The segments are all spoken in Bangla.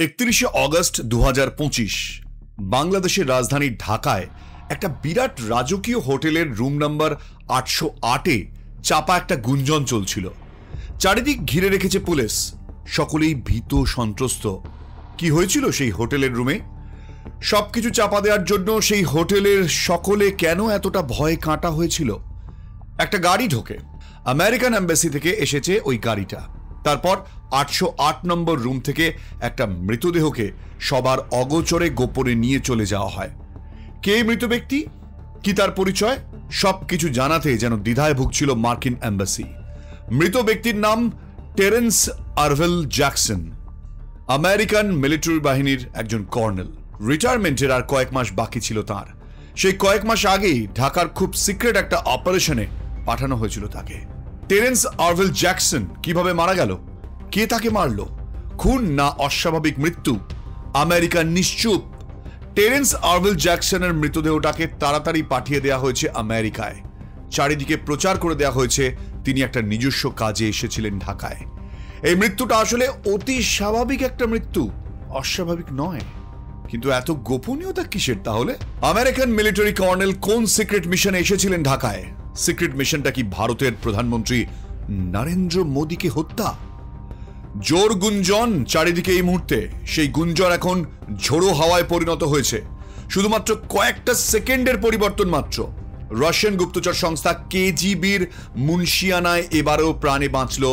31 অগস্ট 2025 বাংলাদেশের রাজধানী ঢাকায় একটা বিরাট রাজকীয় হোটেলের রুম নাম্বার 808-এ চাপা একটা গুঞ্জন চলছিল। চারিদিক ঘিরে রেখেছে পুলিশ, সকলেই ভীত সন্ত্রস্ত। কি হয়েছিল সেই হোটেলের রুমে? সবকিছু চাপা দেওয়ার জন্য সেই হোটেলের সকলে কেন এতটা ভয়ে কাঁটা হয়েছিল? একটা গাড়ি ঢোকে, আমেরিকান এম্বাসি থেকে এসেছে ওই গাড়িটা। তারপর 808 নম্বর রুম থেকে একটা মৃতদেহকে সবার অগোচরে গোপনে নিয়ে চলে যাওয়া হয়। কে মৃত ব্যক্তি, কি তার পরিচয়, সবকিছু জানাতে যেন দ্বিধায় ভুগছিল মার্কিন এম্বাসি। মৃত ব্যক্তির নাম Terrence Arvel Jackson, American military বাহিনীর একজন কর্নেল। রিটায়ারমেন্টের আর কয়েক মাস বাকি ছিল তার। সেই কয়েক মাস আগেই ঢাকার খুব সিক্রেট একটা অপারেশনে পাঠানো হয়েছিল তাকে। টেরেন্স আরভেল জ্যাকসন কিভাবে মারা গেল? কে তাকে মারল? খুন না অস্বাভাবিক মৃত্যু? আমেরিকা নিশ্চুপ। টেরেন্স আরভেল জ্যাকসনের মৃতদেহটাকে তাড়াতাড়ি পাঠিয়ে দেওয়া হয়েছে আমেরিকায়। চারিদিকে প্রচার করে দেওয়া হয়েছে তিনি একটা নিজস্ব কাজে এসেছিলেন ঢাকায়। এই মৃত্যুটা আসলে অতি স্বাভাবিক একটা মৃত্যু, অস্বাভাবিক নয়। কিন্তু এত গোপনীয়তা কিসের তাহলে? আমেরিকান মিলিটারি কর্নেল কোন সিক্রেট মিশনে এসেছিলেন ঢাকায়? সিক্রেট মিশনটা কি ভারতের প্রধানমন্ত্রী নরেন্দ্র মোদীকে হত্যা? জোর গুঞ্জন চারিদিকে এই মুহূর্তে। সেই গুঞ্জন এখন ঝোড়ো হাওয়ায় পরিণত হয়েছে। শুধুমাত্র কয়েকটা সেকেন্ডের পরিবর্তন মাত্র। রাশিয়ান গুপ্তচর সংস্থা কেজিবির মুন্সিয়ানায় এবারেও প্রাণে বাঁচল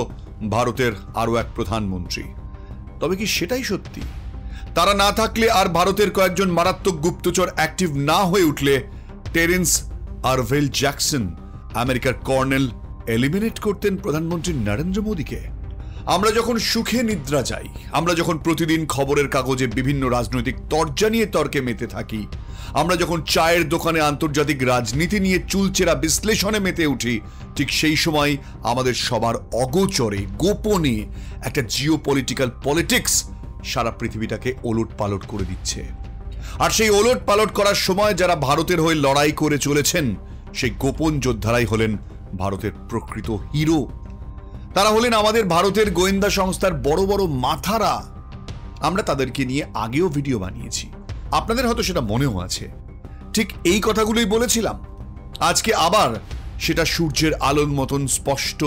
ভারতের আরো এক প্রধানমন্ত্রী। তবে কি সেটাই সত্যি? তারা না থাকলে আর ভারতের কয়েকজন মারাত্মক গুপ্তচর অ্যাক্টিভ না হয়ে উঠলে টেরেন্স আরভেল জ্যাকসন, আমেরিকার কর্নেল, এলিমিনেট করতেন প্রধানমন্ত্রী নরেন্দ্র মোদীকে। আমরা যখন সুখে নিদ্রা যাই, আমরা যখন প্রতিদিন খবরের কাগজে বিভিন্ন রাজনৈতিক তরজা নিয়ে তর্কে মেতে থাকি, আমরা যখন চায়ের দোকানে আন্তর্জাতিক রাজনীতি নিয়ে চুলচেরা বিশ্লেষণে মেতে উঠি, ঠিক সেই সময় আমাদের সবার অগোচরে গোপনে একটা জিওপলিটিক্যাল পলিটিক্স সারা পৃথিবীটাকে ওলট পালট করে দিচ্ছে। আর সেই ওলট পালট করার সময় যারা ভারতের হয়ে লড়াই করে চলেছেন, সেই গোপন যোদ্ধারাই হলেন ভারতের প্রকৃত হিরো। তারা হলেন আমাদের ভারতের গোয়েন্দা সংস্থার বড় বড় মাথারা। আমরা তাদেরকে নিয়ে আগেও ভিডিও বানিয়েছি, আপনাদের হয়তো সেটা মনেও আছে। ঠিক এই কথাগুলোই বলেছিলাম। আজকে আবার সেটা সূর্যের আলোর মতন স্পষ্ট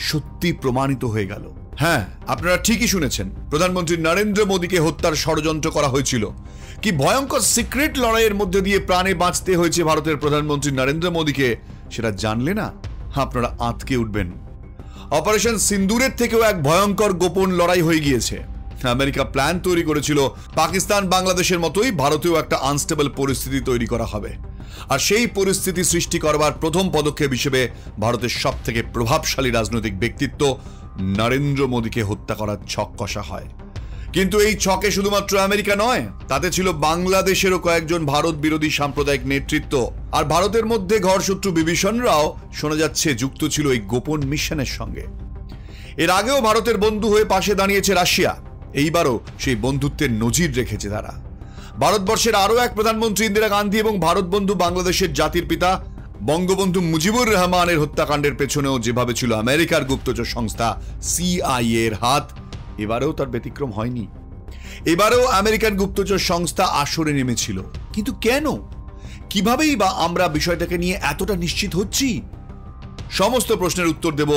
সত্যি প্রমাণিত হয়ে গেল। হ্যাঁ, আপনারা ঠিকই শুনেছেন, প্রধানমন্ত্রী নরেন্দ্র মোদীকে হত্যার ষড়যন্ত্র করা হয়েছিল। কি ভয়ঙ্কর সিক্রেট লড়াইয়ের মধ্যে দিয়ে প্রাণে বাঁচতে হয়েছে ভারতের প্রধানমন্ত্রী নরেন্দ্র মোদীকে, সেটা জানলে না আপনারা আঁতকে উঠবেন। অপারেশন সিন্দুরের থেকেও এক ভয়ঙ্কর গোপন লড়াই হয়ে গিয়েছে। আমেরিকা প্ল্যান তৈরি করেছিল পাকিস্তান বাংলাদেশের মতোই ভারতেও একটা আনস্টেবল পরিস্থিতি তৈরি করা হবে। আর সেই পরিস্থিতি সৃষ্টি করবার প্রথম পদক্ষেপ হিসেবে ভারতের সব থেকে প্রভাবশালী রাজনৈতিক ব্যক্তিত্ব নরেন্দ্র মোদীকে হত্যা করার ছক কষা হয়। কিন্তু এই ছকে শুধুমাত্র আমেরিকা নয়, তাতে ছিল বাংলাদেশেরও কয়েকজন ভারত বিরোধী সাম্প্রদায়িক নেতৃত্ব। আর ভারতের মধ্যে ঘরশত্রু বিভীষণ রাও শোনা যাচ্ছে যুক্ত ছিল এই গোপন মিশনের সঙ্গে। এর আগেও ভারতের বন্ধু হয়ে পাশে দাঁড়িয়েছে রাশিয়া। এইবারও সেই বন্ধুত্বের নজির রেখেছে তারা। ভারতবর্ষের আরো এক প্রধানমন্ত্রী ইন্দিরা গান্ধী এবং ভারত বন্ধু বাংলাদেশের জাতির পিতা বঙ্গবন্ধু মুজিবুর রহমানের হত্যাকাণ্ডের পেছনেও যেভাবে ছিল আমেরিকার গুপ্তচর সংস্থা CIA এর হাত, এবারেও তার ব্যতিক্রম হয়নি। এবারেও আমেরিকান গুপ্তচর সংস্থা আসরে নেমেছিল। কিন্তু কেন, কিভাবেই বা আমরা বিষয়টাকে নিয়ে এতটা নিশ্চিত হচ্ছি? সমস্ত প্রশ্নের উত্তর দেব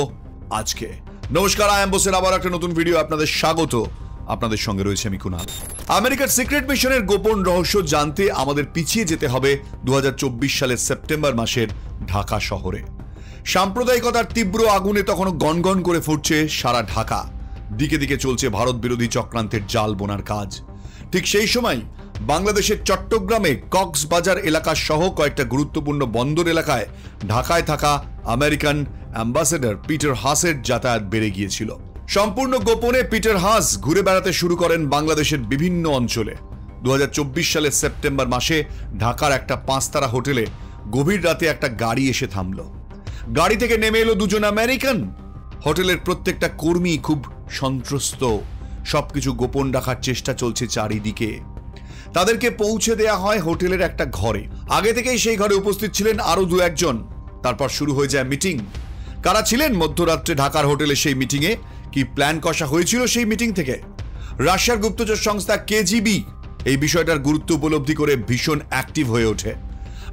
আজকে। নমস্কার, আই এম বোসের আবার একটা নতুন ভিডিও আপনাদের স্বাগত। আপনাদের সঙ্গে রয়েছে আমি কুনাল। আমেরিকার সিক্রেট মিশনের গোপন রহস্য জানতে আমাদের পিছিয়ে যেতে হবে 2024 সালের সেপ্টেম্বর মাসের ঢাকা শহরে। সাম্প্রদায়িকতার তীব্র আগুনে তখনও গনগন করে ফুটছে সারা ঢাকা। দিকে দিকে চলছে ভারত বিরোধী চক্রান্তের জাল বোনার কাজ। ঠিক সেই সময় বাংলাদেশের চট্টগ্রামে কক্সবাজার এলাকা সহ কয়েকটা গুরুত্বপূর্ণ বন্দর এলাকায় ঢাকায় থাকা আমেরিকান অ্যাম্বাসেডর পিটার হাসের যাতায়াত বেড়ে গিয়েছিল। সম্পূর্ণ গোপনে পিটার হাস ঘুরে বেড়াতে শুরু করেন বাংলাদেশের বিভিন্ন অঞ্চলে। 2024 সালের সেপ্টেম্বর মাসে ঢাকার একটা 5 তারা হোটেলে গভীর রাতে একটা গাড়ি এসে থামল। গাড়ি থেকে নেমে এলো দুজন আমেরিকান। হোটেলের প্রত্যেকটা কর্মী খুব সন্ত্রস্ত। সবকিছু গোপন রাখার চেষ্টা চলছে চারিদিকে। তাদেরকে পৌঁছে দেয়া হয় হোটেলের একটা ঘরে। আগে থেকেই সেই ঘরে উপস্থিত ছিলেন আরো 2-1 জন। তারপর শুরু হয়ে যায় মিটিং। কারা ছিলেন মধ্যরাত্রে ঢাকার হোটেলে সেই মিটিংয়ে? কি প্ল্যান কষা হয়েছিল সেই মিটিং থেকে? রাশিয়ার গুপ্তচর সংস্থা কেজিবি এই বিষয়টার গুরুত্ব উপলব্ধি করে ভীষণ অ্যাক্টিভ হয়ে ওঠে।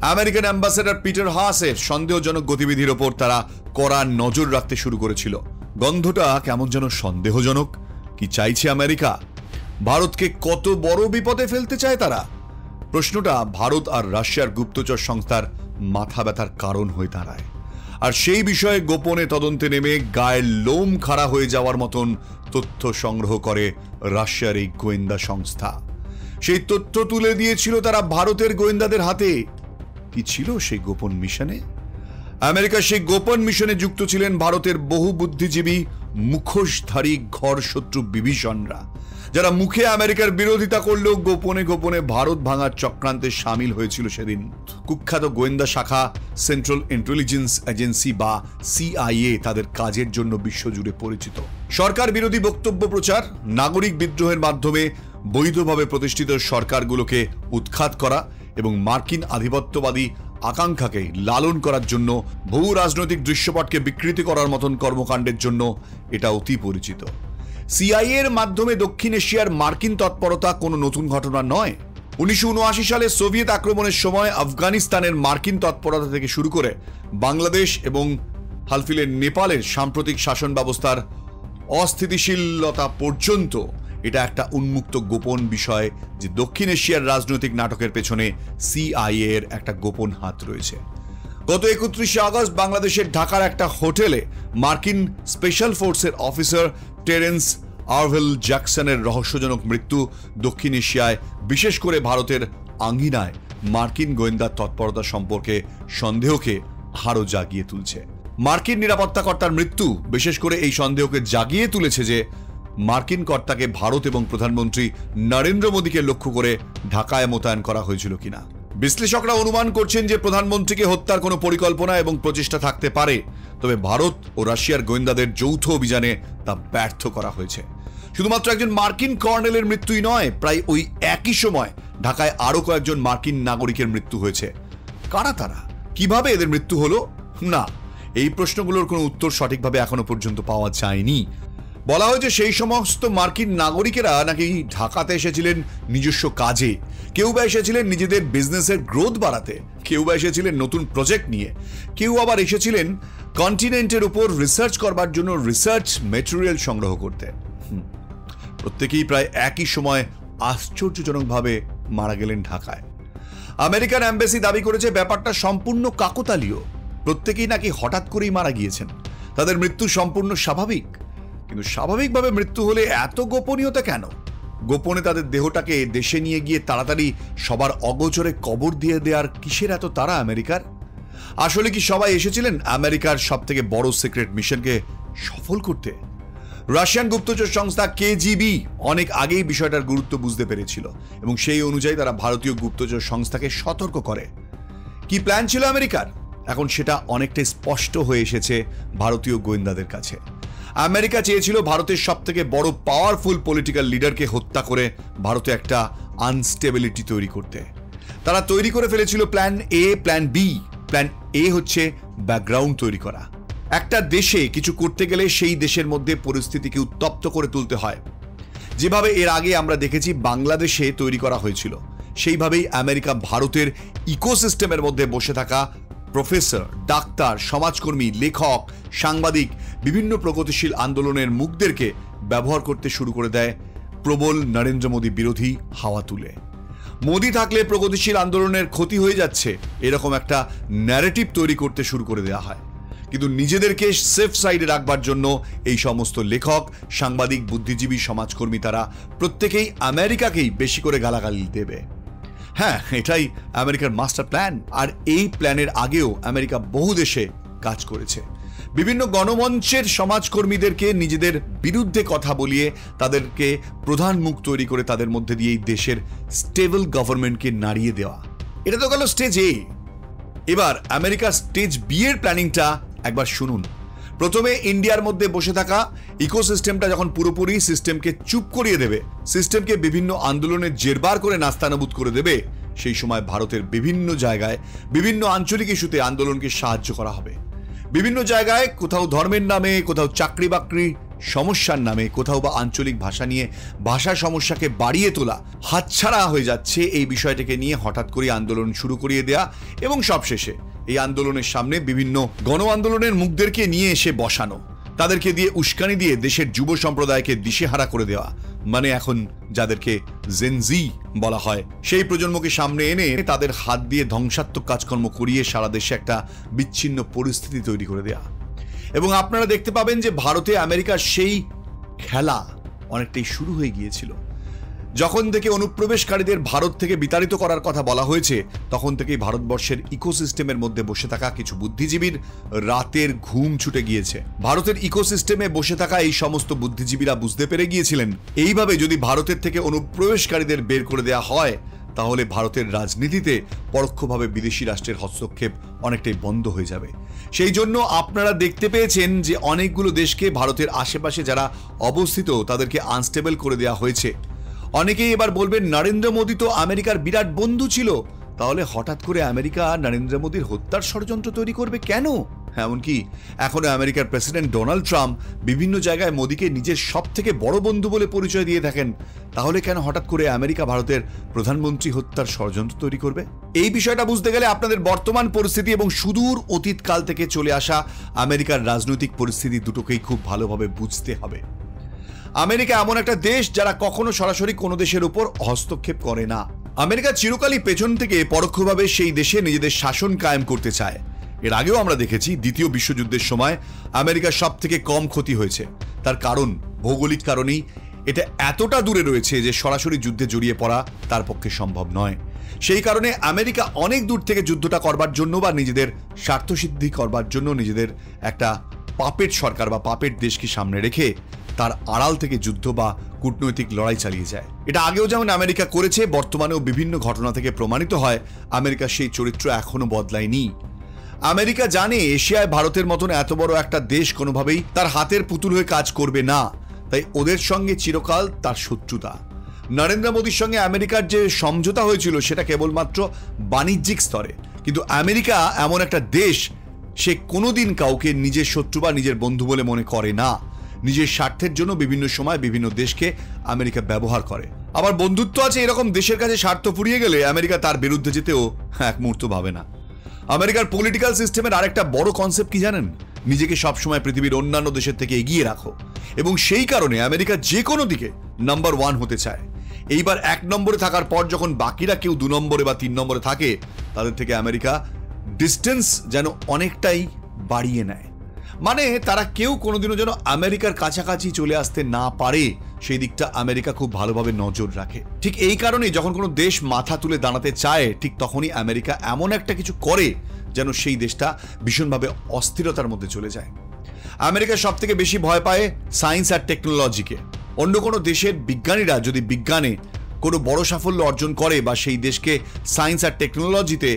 আমেরিকান অ্যাম্বাসেডর পিটার হাসের সন্দেহজনক গতিবিধির ওপর তারা কড়া নজর রাখতে শুরু করেছিল। গন্ধটা কেমন যেন সন্দেহজনক। কি চাইছে আমেরিকা? ভারতকে কত বড় বিপদে ফেলতে চায় তারা? প্রশ্নটা ভারত আর রাশিয়ার গুপ্তচর সংস্থার মাথা ব্যথার কারণ হয়ে দাঁড়ায়। আর সেই বিষয়ে গোপনে তদন্তে নেমে গায়ের লোম খাড়া হয়ে যাওয়ার মতন তথ্য সংগ্রহ করে রাশিয়ার এই গোয়েন্দা সংস্থা। সেই তথ্য তুলে দিয়েছিল তারা ভারতের গোয়েন্দাদের হাতে। কি ছিল সেই গোপন মিশনে? আমেরিকা সেই গোপন মিশনে যুক্ত ছিলেন ভারতের বহু বুদ্ধিজীবী মুখোশধারী ঘর শত্রু বিভীষণরা, যারা মুখে আমেরিকার বিরোধিতা করলেও গোপনে গোপনে ভারত ভাঙার চক্রান্তে সামিল হয়েছিল সেদিন। কুখ্যাত গোয়েন্দা শাখা সেন্ট্রাল ইন্টেলিজেন্স এজেন্সি বা সিআইএ তাদের কাজের জন্য বিশ্বজুড়ে পরিচিত। সরকার বিরোধী বক্তব্য প্রচার, নাগরিক বিদ্রোহের মাধ্যমে বৈধভাবে প্রতিষ্ঠিত সরকারগুলোকে উৎখাত করা এবং মার্কিন আধিপত্যবাদী আকাঙ্ক্ষাকে লালন করার জন্য বহু রাজনৈতিক দৃশ্যপটকে বিকৃতি করার মতন কর্মকাণ্ডের জন্য এটা অতি পরিচিত। সিআইএ এর মাধ্যমে দক্ষিণ এশিয়ার মার্কিন তৎপরতা কোনো নতুন ঘটনা নয়। 1979 সালে সোভিয়েত আক্রমণের সময় আফগানিস্তানের মার্কিন তৎপরতা থেকে শুরু করে বাংলাদেশ এবং হালফিলের নেপালের সাম্প্রতিক শাসন ব্যবস্থার অস্থিতিশীলতা পর্যন্ত এটা একটা উন্মুক্ত গোপন বিষয় যে দক্ষিণ এশিয়ার রাজনৈতিক নাটকের পেছনে সিআইএ এর একটা গোপন হাত রয়েছে। গত 31 আগস্ট বাংলাদেশের ঢাকার একটা হোটেলে মার্কিন স্পেশাল ফোর্সের অফিসার টেরেন্স আরভেল জ্যাকসনের রহস্যজনক মৃত্যু দক্ষিণ এশিয়ায়, বিশেষ করে ভারতের আঙ্গিনায় মার্কিন গোয়েন্দা তৎপরতা সম্পর্কে সন্দেহকে আরও জাগিয়ে তুলছে। মার্কিন নিরাপত্তা কর্তার মৃত্যু বিশেষ করে এই সন্দেহকে জাগিয়ে তুলেছে যে মার্কিন কর্তাকে ভারত এবং প্রধানমন্ত্রী নরেন্দ্র মোদীকে লক্ষ্য করে ঢাকায় মোতায়েন করা হয়েছিল কিনা। বিশ্লেষকরা অনুমান করছেন যে প্রধানমন্ত্রীকে হত্যার কোনো পরিকল্পনা এবং প্রচেষ্টা থাকতে পারে, তবে ভারত ও রাশিয়ার গোয়েন্দাদের যৌথ অভিযানে তা ব্যর্থ করা হয়েছে। শুধুমাত্র একজন মার্কিন কর্নেলের মৃত্যুই নয়, প্রায় ওই একই সময় ঢাকায় আরো কয়েকজন মার্কিন নাগরিকের মৃত্যু হয়েছে। কারা তারা? কিভাবে এদের মৃত্যু হলো? না, এই প্রশ্নগুলোর কোনো উত্তর সঠিকভাবে এখনো পর্যন্ত পাওয়া যায়নি। বলা হয় যে সেই সমস্ত মার্কিন নাগরিকেরা নাকি ঢাকাতে এসেছিলেন নিজস্ব কাজে, কেউ বা এসেছিলেন নিজেদের বিজনেসের গ্রোথ বাড়াতে, কেউ বা এসেছিলেন নতুন প্রজেক্ট নিয়ে, কেউ আবার এসেছিলেন কন্টিনেন্টের উপর রিসার্চ করবার জন্য রিসার্চ ম্যাটেরিয়াল সংগ্রহ করতে। প্রত্যেকেই প্রায় একই সময় আশ্চর্যজনকভাবে মারা গেলেন ঢাকায়। আমেরিকান এম্বাসি দাবি করেছে ব্যাপারটা সম্পূর্ণ কাকতালীয়। প্রত্যেকেই নাকি হঠাৎ করেই মারা গিয়েছেন, তাদের মৃত্যু সম্পূর্ণ স্বাভাবিক। কিন্তু স্বাভাবিকভাবে মৃত্যু হলে এত গোপনীয়তা কেন? গোপনে তাদের দেহটাকে দেশে নিয়ে গিয়ে তাড়াতাড়ি সবার অগোচরে কবর দিয়ে দেওয়ার কিসের এত তাড়া আমেরিকার? আসলে কি সবাই এসেছিলেন আমেরিকার সব থেকে বড় সিক্রেট মিশনকে সফল করতে? রাশিয়ান গুপ্তচর সংস্থা কেজিবি অনেক আগেই বিষয়টার গুরুত্ব বুঝতে পেরেছিল এবং সেই অনুযায়ী তারা ভারতীয় গুপ্তচর সংস্থাকে সতর্ক করে। কি প্ল্যান ছিল আমেরিকার? এখন সেটা অনেকটাই স্পষ্ট হয়ে এসেছে ভারতীয় গোয়েন্দাদের কাছে। আমেরিকা চেয়েছিল ভারতের সব থেকে বড় পাওয়ারফুল পলিটিক্যাল লিডারকে হত্যা করে ভারতে একটা আনস্টেবিলিটি তৈরি করতে। তারা তৈরি করে ফেলেছিল plan A, plan B. Plan A হচ্ছে ব্যাকগ্রাউন্ড তৈরি করা। একটা দেশে কিছু করতে গেলে সেই দেশের মধ্যে পরিস্থিতিকে উত্তপ্ত করে তুলতে হয়। যেভাবে এর আগে আমরা দেখেছি বাংলাদেশে তৈরি করা হয়েছিল, সেইভাবেই আমেরিকা ভারতের ইকোসিস্টেমের মধ্যে বসে থাকা প্রফেসর, ডাক্তার, সমাজকর্মী, লেখক, সাংবাদিক, বিভিন্ন প্রগতিশীল আন্দোলনের মুখদেরকে ব্যবহার করতে শুরু করে দেয় প্রবল নরেন্দ্র মোদী বিরোধী হাওয়া তুলে। মোদী থাকলে প্রগতিশীল আন্দোলনের ক্ষতি হয়ে যাচ্ছে, এরকম একটা ন্যারেটিভ তৈরি করতে শুরু করে দেওয়া হয়। কিন্তু নিজেদেরকে সেফ সাইডে রাখবার জন্য এই সমস্ত লেখক, সাংবাদিক, বুদ্ধিজীবী, সমাজকর্মী তারা প্রত্যেকেই আমেরিকাকেই বেশি করে গালাগালি দেবে। হ্যাঁ, এটাই আমেরিকার মাস্টার প্ল্যান। আর এই প্ল্যানের আগেও আমেরিকা বহু দেশে কাজ করেছে। বিভিন্ন গণমঞ্চের সমাজকর্মীদেরকে নিজেদের বিরুদ্ধে কথা বলিয়ে তাদেরকে প্রধান মুখ তৈরি করে তাদের মধ্যে দিয়ে এই দেশের স্টেবল গভর্নমেন্টকে নাড়িয়ে দেওয়া। এটা তো গেল স্টেজ এ। এবার আমেরিকার স্টেজ বি এর প্ল্যানিংটা একবার শুনুন। প্রথমে ইন্ডিয়ার মধ্যে বসে থাকা ইকোসিস্টেমটা যখন পুরোপুরি সিস্টেমকে চুপ করিয়ে দেবে, সিস্টেমকে বিভিন্ন আন্দোলনের জেরবার করে নাস্তানাবুদ করে দেবে, সেই সময় ভারতের বিভিন্ন জায়গায় বিভিন্ন আঞ্চলিক ইস্যুতে আন্দোলনকে সাহায্য করা হবে। বিভিন্ন জায়গায় কোথাও ধর্মের নামে, কোথাও চাকরি বাকরি সমস্যার নামে, কোথাও বা আঞ্চলিক ভাষা নিয়ে ভাষা সমস্যাকে বাড়িয়ে তোলা, হাতছাড়া হয়ে যাচ্ছে এই বিষয়টাকে নিয়ে হঠাৎ করে আন্দোলন শুরু করিয়ে দেয়া এবং সবশেষে এই আন্দোলনের সামনে বিভিন্ন গণ আন্দোলনের মুখদেরকে নিয়ে এসে বসানো, তাদেরকে দিয়ে উস্কানি দিয়ে দেশের যুব সম্প্রদায়কে দিশেহারা করে দেওয়া, মানে এখন যাদেরকে জেনজি বলা হয়, সেই প্রজন্মকে সামনে এনে তাদের হাত দিয়ে ধ্বংসাত্মক কাজকর্ম করিয়ে সারা দেশে একটা বিচ্ছিন্ন পরিস্থিতি তৈরি করে দেয়া। এবং আপনারা দেখতে পাবেন যে ভারতে আমেরিকার সেই খেলা অনেকটাই শুরু হয়ে গিয়েছিল। যখন থেকে অনুপ্রবেশকারীদের ভারত থেকে বিতাড়িত করার কথা বলা হয়েছে, তখন থেকেই ভারতবর্ষের ইকোসিস্টেমের মধ্যে বসে থাকা কিছু বুদ্ধিজীবীর রাতের ঘুম ছুটে গিয়েছে। ভারতের ইকোসিস্টেমে বসে থাকা এই সমস্ত বুদ্ধিজীবীরা বুঝতে পেরে গিয়েছিলেন এইভাবে যদি ভারতের থেকে অনুপ্রবেশকারীদের বের করে দেওয়া হয়, তাহলে ভারতের রাজনীতিতে পরোক্ষভাবে বিদেশি রাষ্ট্রের হস্তক্ষেপ অনেকটাই বন্ধ হয়ে যাবে। সেই জন্য আপনারা দেখতে পেয়েছেন যে অনেকগুলো দেশকে ভারতের আশেপাশে যারা অবস্থিত তাদেরকে আনস্টেবল করে দেওয়া হয়েছে। অনেকেই এবার বলবেন, নরেন্দ্র মোদী তো আমেরিকার বিরাট বন্ধু ছিল, তাহলে হঠাৎ করে আমেরিকা নরেন্দ্র মোদীর হত্যার ষড়যন্ত্র তৈরি করবে কেন? এমনকি এখনো আমেরিকার প্রেসিডেন্ট ডোনাল্ড ট্রাম্প বিভিন্ন জায়গায় মোদীকে নিজের সব থেকে বড় বন্ধু বলে পরিচয় দিয়ে থাকেন, তাহলে কেন হঠাৎ করে আমেরিকা ভারতের প্রধানমন্ত্রী হত্যার ষড়যন্ত্র তৈরি করবে? এই বিষয়টা বুঝতে গেলে আপনাদের বর্তমান পরিস্থিতি এবং সুদূর অতীতকাল থেকে চলে আসা আমেরিকার রাজনৈতিক পরিস্থিতি দুটোকেই খুব ভালোভাবে বুঝতে হবে। আমেরিকা এমন একটা দেশ যারা কখনো সরাসরি কোনো দেশের উপর হস্তক্ষেপ করে না। আমেরিকা চিরকালই পেছন থেকে পরোক্ষভাবে সেই দেশে নিজেদের শাসন কায়েম করতে চায়। এর আগেও আমরা দেখেছি দ্বিতীয় বিশ্বযুদ্ধের সময় আমেরিকার সব থেকে কম ক্ষতি হয়েছে। তার কারণ ভৌগোলিক কারণেই এটা এতটা দূরে রয়েছে যে সরাসরি যুদ্ধে জড়িয়ে পড়া তার পক্ষে সম্ভব নয়। সেই কারণে আমেরিকা অনেক দূর থেকে যুদ্ধটা করবার জন্য বা নিজেদের স্বার্থসিদ্ধি করবার জন্য নিজেদের একটা পাপেট সরকার বা পাপেট দেশকে সামনে রেখে তার আড়াল থেকে যুদ্ধ বা কূটনৈতিক লড়াই চালিয়ে যায়। এটা আগেও যেমন আমেরিকা করেছে, বর্তমানেও বিভিন্ন ঘটনা থেকে প্রমাণিত হয় আমেরিকার সেই চরিত্র এখনো বদলায়নি। আমেরিকা জানে এশিয়ায় ভারতের মতন এত বড় একটা দেশ কোনোভাবেই তার হাতের পুতুল হয়ে কাজ করবে না, তাই ওদের সঙ্গে চিরকাল তার শত্রুতা। নরেন্দ্র মোদীর সঙ্গে আমেরিকার যে সমঝোতা হয়েছিল সেটা কেবলমাত্র বাণিজ্যিক স্তরে, কিন্তু আমেরিকা এমন একটা দেশ, সে কোনোদিন কাউকে নিজের শত্রু বা নিজের বন্ধু বলে মনে করে না। নিজের স্বার্থের জন্য বিভিন্ন সময় বিভিন্ন দেশকে আমেরিকা ব্যবহার করে। আবার বন্ধুত্ব আছে এরকম দেশের কাছে স্বার্থ ফুরিয়ে গেলে আমেরিকা তার বিরুদ্ধে যেতেও এক মুহূর্ত ভাবে না। আমেরিকার পলিটিক্যাল সিস্টেমের আরেকটা বড় কনসেপ্ট কি জানেন? নিজেকে সবসময় পৃথিবীর অন্যান্য দেশের থেকে এগিয়ে রাখো, এবং সেই কারণে আমেরিকা যে কোনো দিকে নাম্বার 1 হতে চায়। এইবার 1 নম্বরে থাকার পর যখন বাকিরা কেউ 2 নম্বরে বা 3 নম্বরে থাকে, তাদের থেকে আমেরিকা ডিস্টেন্স যেন অনেকটাই বাড়িয়ে নেয়। মানে তারা কেউ কোনোদিনও যেন আমেরিকার কাছাকাছি চলে আসতে না পারে, সেই দিকটা আমেরিকা খুব ভালোভাবে নজর রাখে। ঠিক এই কারণেই যখন কোনো দেশ মাথা তুলে দাঁড়াতে চায়, ঠিক তখনই আমেরিকা এমন একটা কিছু করে যেন সেই দেশটা ভীষণভাবে অস্থিরতার মধ্যে চলে যায়। আমেরিকা সব থেকে বেশি ভয় পায় সায়েন্স আর টেকনোলজিকে। অন্য কোনো দেশের বিজ্ঞানীরা যদি বিজ্ঞানে কোনো বড় সাফল্য অর্জন করে বা সেই দেশকে সায়েন্স আর টেকনোলজিতে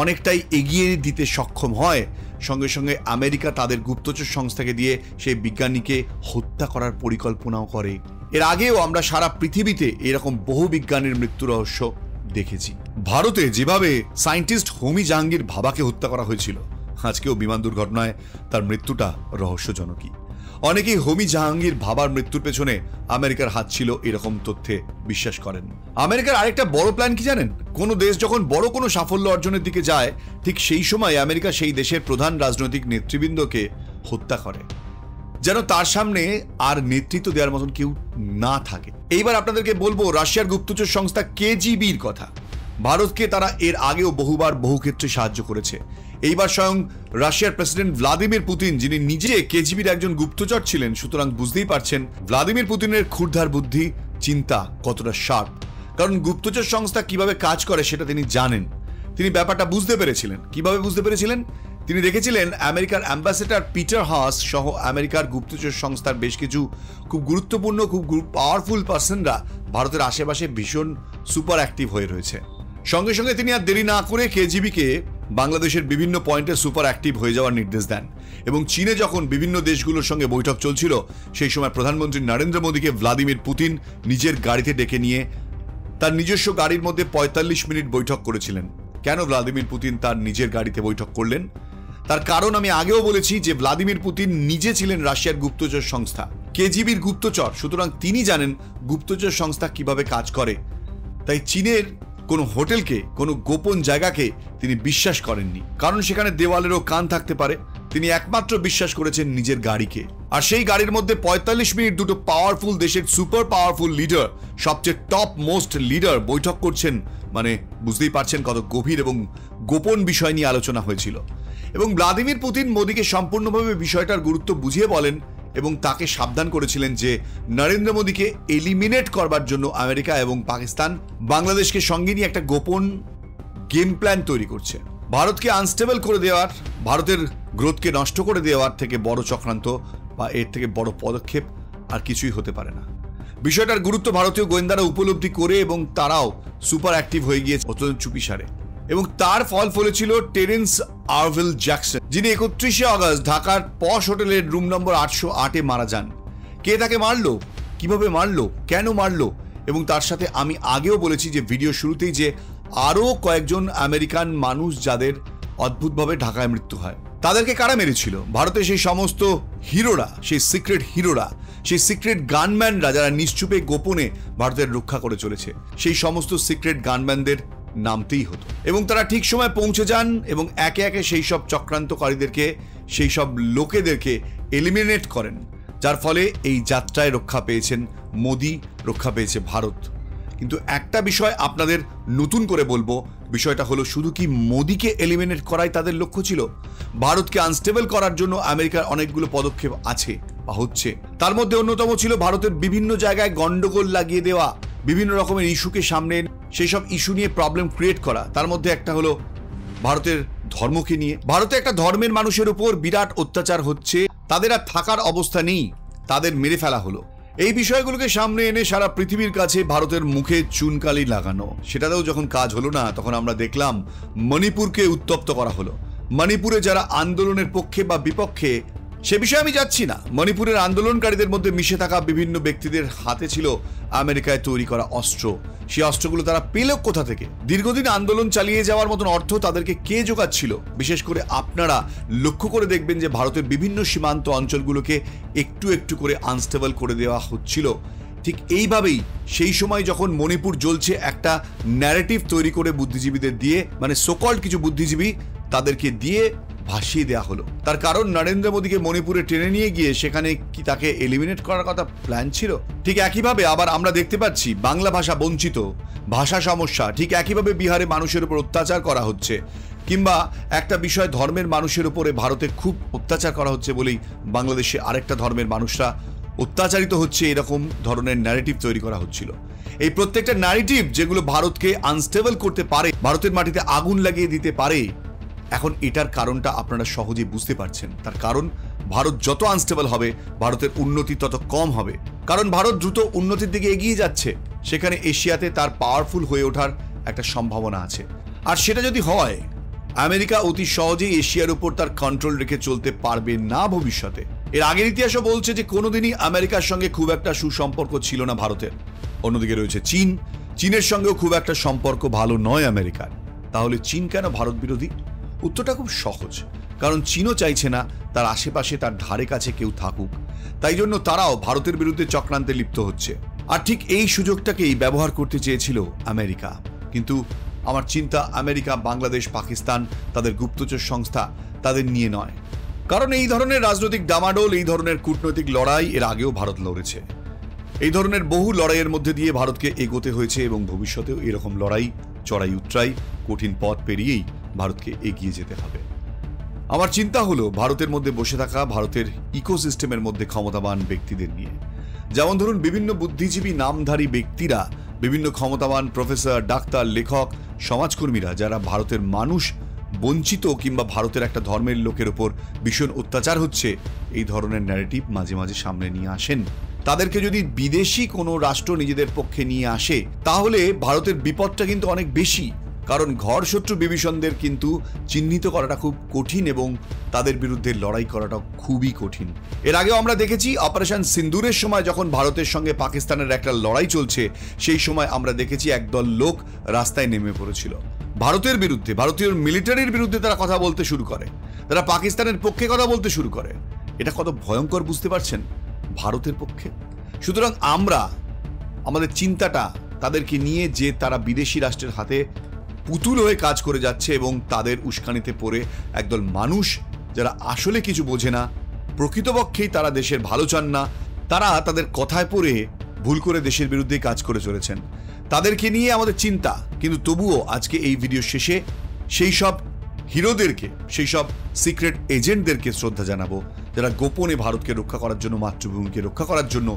অনেকটাই এগিয়ে দিতে সক্ষম হয়, সঙ্গে সঙ্গে আমেরিকা তাদের গুপ্তচর সংস্থাকে দিয়ে সেই বিজ্ঞানীকে হত্যা করার পরিকল্পনাও করে। এর আগেও আমরা সারা পৃথিবীতে এরকম বহু বিজ্ঞানীর মৃত্যু রহস্য দেখেছি। ভারতে যেভাবে সায়েন্টিস্ট হোমি জাহাঙ্গীর ভাবাকে হত্যা করা হয়েছিল, আজকেও বিমান দুর্ঘটনায় তার মৃত্যুটা রহস্যজনকই। অনেকেই হোমি জাহাঙ্গীর ভাবার মৃত্যুর পেছনে আমেরিকার হাত ছিল এরকম তথ্যে বিশ্বাস করেন। আমেরিকার আরেকটা বড় প্ল্যান কি জানেন? কোনো দেশ যখন বড় কোনো সাফল্য অর্জনের দিকে যায়, ঠিক সেই সময় আমেরিকা সেই দেশের প্রধান রাজনৈতিক নেতৃবৃন্দকে হত্যা করে, যেন তার সামনে আর নেতৃত্ব দেওয়ার মতন কেউ না থাকে। এইবার আপনাদেরকে বলবো রাশিয়ার গুপ্তচর সংস্থা কেজিবির কথা। ভারতকে তারা এর আগেও বহুবার বহু ক্ষেত্রে সাহায্য করেছে। এইবার স্বয়ং রাশিয়ার প্রেসিডেন্ট ভ্লাদিমির পুতিন, যিনি নিজে কেজিবির একজন গুপ্তচর ছিলেন, সুতরাং বুঝতেই পারছেন ভ্লাদিমির পুতিনের ক্ষুরধার বুদ্ধি চিন্তা কতটা শার্প। কারণ গুপ্তচর সংস্থা কিভাবে কাজ করে সেটা তিনি জানেন। তিনি ব্যাপারটা বুঝতে পেরেছিলেন। কিভাবে বুঝতে পেরেছিলেন? তিনি দেখেছিলেন আমেরিকার অ্যাম্বাসেডর পিটার হাস সহ আমেরিকার গুপ্তচর সংস্থার বেশ কিছু খুব গুরুত্বপূর্ণ, খুব পাওয়ারফুল পার্সনরা ভারতের আশেপাশে ভীষণ সুপার অ্যাক্টিভ হয়ে রয়েছে। সঙ্গে সঙ্গে তিনি আর দেরি না করে কেজিবিকে বাংলাদেশের বিভিন্ন পয়েন্টে সুপার অ্যাক্টিভ হয়ে যাওয়ার নির্দেশ দেন। এবং চীনে যখন বিভিন্ন দেশগুলোর সঙ্গে বৈঠক চলছিল, সেই সময় প্রধানমন্ত্রী নরেন্দ্র মোদীকে ভ্লাদিমির পুতিন নিজের গাড়িতে ডেকে নিয়ে তার নিজস্ব গাড়ির মধ্যে 45 মিনিট বৈঠক করেছিলেন। কেন ভ্লাদিমির পুতিন তার নিজের গাড়িতে বৈঠক করলেন? তার কারণ আমি আগেও বলেছি যে ভ্লাদিমির পুতিন নিজে ছিলেন রাশিয়ার গুপ্তচর সংস্থা। কেজিবির গুপ্তচর, সুতরাং তিনি জানেন গুপ্তচর সংস্থা কিভাবে কাজ করে। তাই চীনের কোনো হোটেলকে, কোনো গোপন জায়গাকে তিনি বিশ্বাস করেননি, কারণ সেখানে দেওয়ালেরও কান থাকতে পারে। তিনি একমাত্র বিশ্বাস করেছেন নিজের গাড়িকে। আর সেই গাড়ির মধ্যে ৪৫ মিনিট দুটো পাওয়ারফুল দেশের সুপার পাওয়ারফুল লিডার, সবচেয়ে টপ মোস্ট লিডার বৈঠক করছেন। মানে বুঝতেই পারছেন কত গভীর এবং গোপন বিষয় নিয়ে আলোচনা হয়েছিল। এবং ভ্লাদিমির পুতিন মোদিকে সম্পূর্ণভাবে বিষয়টার গুরুত্ব বুঝিয়ে বলেন এবং তাকে সাবধান করেছিলেন যে নরেন্দ্র মোদীকে এলিমিনেট করবার জন্য আমেরিকা এবং পাকিস্তান বাংলাদেশকে সঙ্গে নিয়ে একটা গোপন গেম প্ল্যান তৈরি করছে। ভারতকে আনস্টেবল করে দেওয়ার, ভারতের গ্রোথকে নষ্ট করে দেওয়ার থেকে বড় চক্রান্ত বা এর থেকে বড় পদক্ষেপ আর কিছুই হতে পারে না। বিষয়টার গুরুত্ব ভারতীয় গোয়েন্দারা উপলব্ধি করে এবং তারাও সুপার অ্যাক্টিভ হয়ে গিয়েছে অত্যন্ত চুপিসারে। এবং তার ফল ফলেছিল টেরেন্স আরভিল জ্যাকসন, যিনি 31শে আগস্ট ঢাকার পশ হোটেলের রুম নম্বর 808-এ মারা যান। কে তাকে মারলো, কিভাবে মারলো, কেন মারলো, এবং তার সাথে আমি আগেও বলেছি যে ভিডিও শুরুতেই যে আরও কয়েকজন আমেরিকান মানুষ যাদের অদ্ভুতভাবে ঢাকায় মৃত্যু হয়, তাদেরকে কারা মেরেছিল? ভারতে সেই সমস্ত হিরোরা, সেই সিক্রেট হিরোরা, সেই সিক্রেট গানম্যানরা যারা নিশ্চুপে গোপনে ভারতের রক্ষা করে চলেছে, সেই সমস্ত সিক্রেট গানম্যানদের নামতেই হতো। এবং তারা ঠিক সময় পৌঁছে যান এবং একে একে সেই সব চক্রান্তকারীদেরকে, সেই সব লোকেদেরকে এলিমিনেট করেন, যার ফলে এই যাত্রায় রক্ষা পেয়েছেন মোদি, রক্ষা পেয়েছে ভারত। কিন্তু একটা বিষয় আপনাদের নতুন করে বলবো, বিষয়টা হলো শুধু কি মোদিকে এলিমিনেট করাই তাদের লক্ষ্য ছিল? ভারতকে আনস্টেবল করার জন্য আমেরিকার অনেকগুলো পদক্ষেপ আছে বা হচ্ছে। তার মধ্যে অন্যতম ছিল ভারতের বিভিন্ন জায়গায় গন্ডগোল লাগিয়ে দেওয়া, বিভিন্ন রকমের ইস্যুকে সামনে সেই সব ইস্যু নিয়ে প্রবলেম ক্রিয়েট করা। তার মধ্যে একটা হলো ভারতের ধর্মকে নিয়ে। ভারতে একটা ধর্মের মানুষের উপর বিরাট অত্যাচার হচ্ছে, তাদের আর থাকার অবস্থা নেই, তাদের মেরে ফেলা হলো। এই বিষয়গুলোকে সামনে এনে সারা পৃথিবীর কাছে ভারতের মুখে চুনকালি লাগানো। সেটাতেও যখন কাজ হলো না, তখন আমরা দেখলাম মণিপুরকে উত্তপ্ত করা হলো। মণিপুরে যারা আন্দোলনের পক্ষে বা বিপক্ষে সে বিষয়ে আমি যাচ্ছি না। মণিপুরের আন্দোলনকারীদের মধ্যে মিশে থাকা বিভিন্ন ব্যক্তিদের হাতে ছিল আমেরিকায় তৈরি করা অস্ত্র। সেই অস্ত্রগুলো তারা পেল কোথা থেকে? দীর্ঘদিন আন্দোলন চালিয়ে যাওয়ার মতন অর্থ তাদেরকে কে জোগাচ্ছিল? বিশেষ করে আপনারা লক্ষ্য করে দেখবেন যে ভারতের বিভিন্ন সীমান্ত অঞ্চলগুলোকে একটু একটু করে আনস্টেবল করে দেওয়া হচ্ছিল। ঠিক এইভাবেই সেই সময় যখন মণিপুর জ্বলছে, একটা ন্যারেটিভ তৈরি করে বুদ্ধিজীবীদের দিয়ে, মানে সোকল্ড কিছু বুদ্ধিজীবী তাদেরকে দিয়ে ভাসিয়ে দেওয়া হলো। তার কারণ নরেন্দ্র মোদীকে মণিপুরে টেনে নিয়ে গিয়ে সেখানে কি তাকে এলিমিনেট করার কথা প্ল্যান ছিল? ঠিক একইভাবে আবার আমরা দেখতে পাচ্ছি বাংলা ভাষা বঞ্চিত, ভাষা সমস্যা, ঠিক একইভাবে বিহারে মানুষের উপর অত্যাচার করা হচ্ছে, কিংবা একটা বিষয় ধর্মের মানুষের উপরে ভারতে খুব অত্যাচার করা হচ্ছে বলেই বাংলাদেশে আরেকটা ধর্মের মানুষরা অত্যাচারিত হচ্ছে, এরকম ধরনের ন্যারেটিভ তৈরি করা হচ্ছিল। এই প্রত্যেকটা ন্যারেটিভ যেগুলো ভারতকে আনস্টেবল করতে পারে, ভারতের মাটিতে আগুন লাগিয়ে দিতে পারে, এখন এটার কারণটা আপনারা সহজেই বুঝতে পারছেন। তার কারণ ভারত যত আনস্টেবল হবে, ভারতের উন্নতি তত কম হবে। কারণ ভারত দ্রুত উন্নতির দিকে এগিয়ে যাচ্ছে, সেখানে এশিয়াতে তার পাওয়ারফুল হয়ে ওঠার একটা সম্ভাবনা আছে। আর সেটা যদি হয়, আমেরিকা অতি সহজেই এশিয়ার উপর তার কন্ট্রোল রেখে চলতে পারবে না ভবিষ্যতে। এর আগের ইতিহাসও বলছে যে কোনোদিনই আমেরিকার সঙ্গে খুব একটা সুসম্পর্ক ছিল না ভারতের। অন্যদিকে রয়েছে চীন, চীনের সঙ্গেও খুব একটা সম্পর্ক ভালো নয় আমেরিকার। তাহলে চীন কেন ভারত বিরোধী? উত্তরটা খুব সহজ, কারণ চীনও চাইছে না তার আশেপাশে, তার ধারে কাছে কেউ থাকুক। তাই জন্য তারাও ভারতের বিরুদ্ধে চক্রান্তে লিপ্ত হচ্ছে। আর ঠিক এই সুযোগটাকেই ব্যবহার করতে চেয়েছিল আমেরিকা। কিন্তু আমার চিন্তা আমেরিকা, বাংলাদেশ, পাকিস্তান, তাদের গুপ্তচর সংস্থা, তাদের নিয়ে নয়। কারণ এই ধরনের রাজনৈতিক ডামাডোল, এই ধরনের কূটনৈতিক লড়াই এর আগেও ভারত লড়েছে। এই ধরনের বহু লড়াইয়ের মধ্যে দিয়ে ভারতকে এগোতে হয়েছে এবং ভবিষ্যতেও এরকম লড়াই, চড়াই উতরাই, কঠিন পথ পেরিয়েই ভারতকে এগিয়ে যেতে হবে। আমার চিন্তা হলো ভারতের মধ্যে বসে থাকা, ভারতের ইকোসিস্টেমের মধ্যে ক্ষমতাবান ব্যক্তিদের নিয়ে। যেমন ধরুন বিভিন্ন বুদ্ধিজীবী নামধারী ব্যক্তিরা, বিভিন্ন ক্ষমতাবান প্রফেসর, ডাক্তার, লেখক, সমাজকর্মীরা যারা ভারতের মানুষ বঞ্চিত কিংবা ভারতের একটা ধর্মের লোকের উপর ভীষণ অত্যাচার হচ্ছে, এই ধরনের ন্যারেটিভ মাঝে মাঝে সামনে নিয়ে আসেন। তাদেরকে যদি বিদেশি কোনো রাষ্ট্র নিজেদের পক্ষে নিয়ে আসে, তাহলে ভারতের বিপদটা কিন্তু অনেক বেশি। কারণ ঘর শত্রু বিভীষণদের কিন্তু চিহ্নিত করাটা খুব কঠিন এবং তাদের বিরুদ্ধে লড়াই করাটা খুবই কঠিন। এর আগেও আমরা দেখেছি অপারেশন সিন্দুরের সময় যখন ভারতের সঙ্গে পাকিস্তানের একটা লড়াই চলছে, সেই সময় আমরা দেখেছি একদল লোক রাস্তায় নেমে পড়েছিল ভারতের বিরুদ্ধে, ভারতীয় মিলিটারির বিরুদ্ধে তারা কথা বলতে শুরু করে, তারা পাকিস্তানের পক্ষে কথা বলতে শুরু করে। এটা কত ভয়ঙ্কর বুঝতে পারছেন? ভারতের পক্ষে। সুতরাং আমরা আমাদের চিন্তাটা তাদেরকে নিয়ে, যে তারা বিদেশি রাষ্ট্রের হাতে পুতুল হয়ে কাজ করে যাচ্ছে এবং তাদের উস্কানিতে পড়ে একদল মানুষ যারা আসলে কিছু বোঝে না, প্রকৃতপক্ষেই তারা দেশের ভালো চান না, তারা তাদের কথায় পড়ে ভুল করে দেশের বিরুদ্ধে কাজ করে চলেছেন, তাদেরকে নিয়ে আমাদের চিন্তা। কিন্তু তবুও আজকে এই ভিডিও শেষে সেই সব হিরোদেরকে, সেই সব সিক্রেট এজেন্টদেরকে শ্রদ্ধা জানাবো যারা গোপনে ভারতকে রক্ষা করার জন্য, মাতৃভূমিকে রক্ষা করার জন্য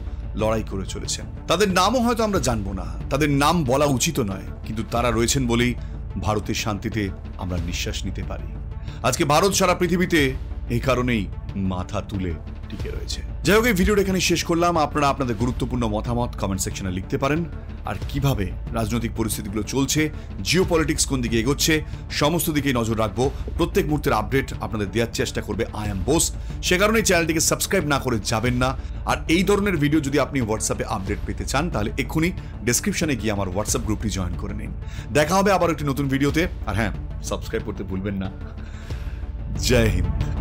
লড়াই করে চলেছেন। তাদের নামও হয়তো আমরা জানবো না, তাদের নাম বলা উচিত নয়, কিন্তু তারা রয়েছেন বলেই ভারতের শান্তিতে আমরা নিঃশ্বাস নিতে পারি। আজকে ভারত সারা পৃথিবীতে এই কারণেই মাথা তুলে টিকে রয়েছে। যাই হোক, এই ভিডিওটা এখানে শেষ করলাম। আপনারা আপনাদের গুরুত্বপূর্ণ মতামত কমেন্ট সেকশনে লিখতে পারেন। আর কিভাবে রাজনৈতিক পরিস্থিতিগুলো চলছে, জিও পলিটিক্স কোন দিকে এগোচ্ছে, সমস্ত দিকেই নজর রাখবো। প্রত্যেক মুহূর্তের আপডেট আপনাদের দেওয়ার চেষ্টা করবে আই এম বোস। সে কারণে চ্যানেলটিকে সাবস্ক্রাইব না করে যাবেন না। আর এই ধরনের ভিডিও যদি আপনি হোয়াটসঅ্যাপে আপডেট পেতে চান, তাহলে এক্ষুনি ডেসক্রিপশনে গিয়ে আমার হোয়াটসঅ্যাপ গ্রুপটি জয়েন করে নিন। দেখা হবে আবার একটি নতুন ভিডিওতে। আর হ্যাঁ, সাবস্ক্রাইব করতে ভুলবেন না। জয় হিন্দ।